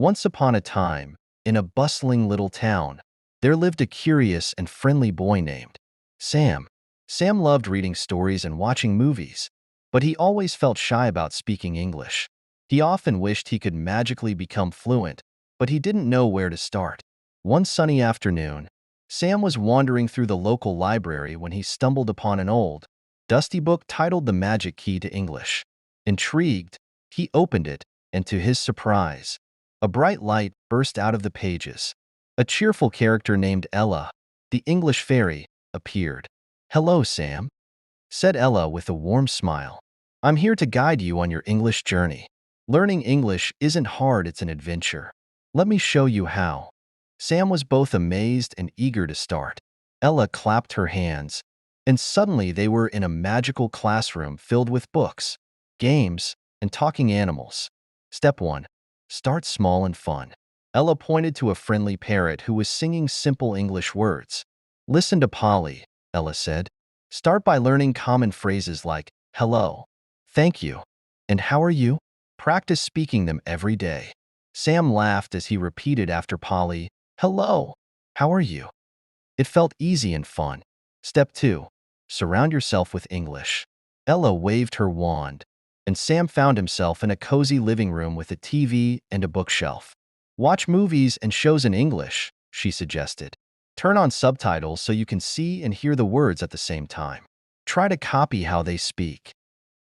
Once upon a time, in a bustling little town, there lived a curious and friendly boy named Sam. Sam loved reading stories and watching movies, but he always felt shy about speaking English. He often wished he could magically become fluent, but he didn't know where to start. One sunny afternoon, Sam was wandering through the local library when he stumbled upon an old, dusty book titled The Magic Key to English. Intrigued, he opened it, and to his surprise, a bright light burst out of the pages. A cheerful character named Ella, the English fairy, appeared. "Hello, Sam," said Ella with a warm smile. "I'm here to guide you on your English journey. Learning English isn't hard, it's an adventure. Let me show you how." Sam was both amazed and eager to start. Ella clapped her hands, and suddenly they were in a magical classroom filled with books, games, and talking animals. Step 1. Start small and fun. Ella pointed to a friendly parrot who was singing simple English words. "Listen to Polly," Ella said. "Start by learning common phrases like hello, thank you, and how are you? Practice speaking them every day." Sam laughed as he repeated after Polly, "Hello, how are you?" It felt easy and fun. Step 2. Surround yourself with English. Ella waved her wand, and Sam found himself in a cozy living room with a TV and a bookshelf. "Watch movies and shows in English," she suggested. "Turn on subtitles so you can see and hear the words at the same time. Try to copy how they speak."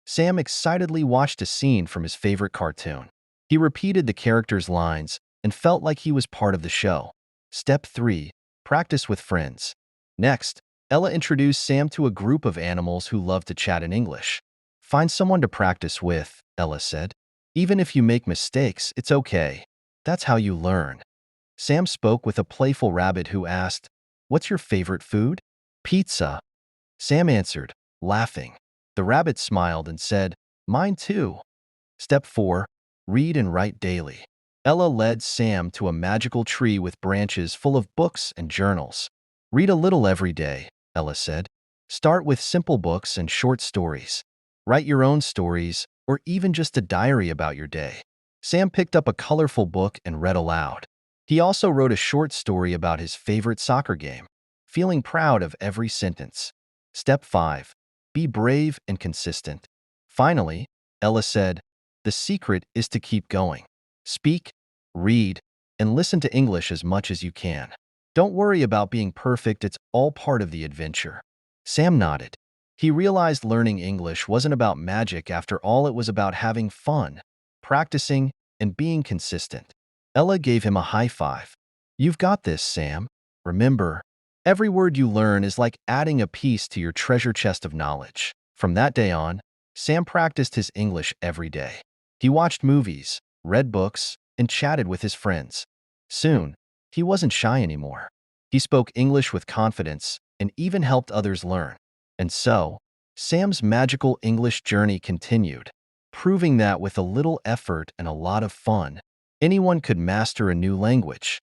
Sam excitedly watched a scene from his favorite cartoon. He repeated the characters' lines and felt like he was part of the show. Step 3. Practice with friends. Next, Ella introduced Sam to a group of animals who love to chat in English. "Find someone to practice with," Ella said. "Even if you make mistakes, it's okay. That's how you learn." Sam spoke with a playful rabbit who asked, "What's your favorite food?" "Pizza," Sam answered, laughing. The rabbit smiled and said, "Mine too." Step 4. Read and write daily. Ella led Sam to a magical tree with branches full of books and journals. "Read a little every day," Ella said. "Start with simple books and short stories. Write your own stories, or even just a diary about your day." Sam picked up a colorful book and read aloud. He also wrote a short story about his favorite soccer game, feeling proud of every sentence. Step 5. Be brave and consistent. Finally, Ella said, "The secret is to keep going. Speak, read, and listen to English as much as you can. Don't worry about being perfect, it's all part of the adventure." Sam nodded. He realized learning English wasn't about magic after all, it was about having fun, practicing, and being consistent. Ella gave him a high five. "You've got this, Sam. Remember, every word you learn is like adding a piece to your treasure chest of knowledge." From that day on, Sam practiced his English every day. He watched movies, read books, and chatted with his friends. Soon, he wasn't shy anymore. He spoke English with confidence and even helped others learn. And so, Sam's magical English journey continued, proving that with a little effort and a lot of fun, anyone could master a new language.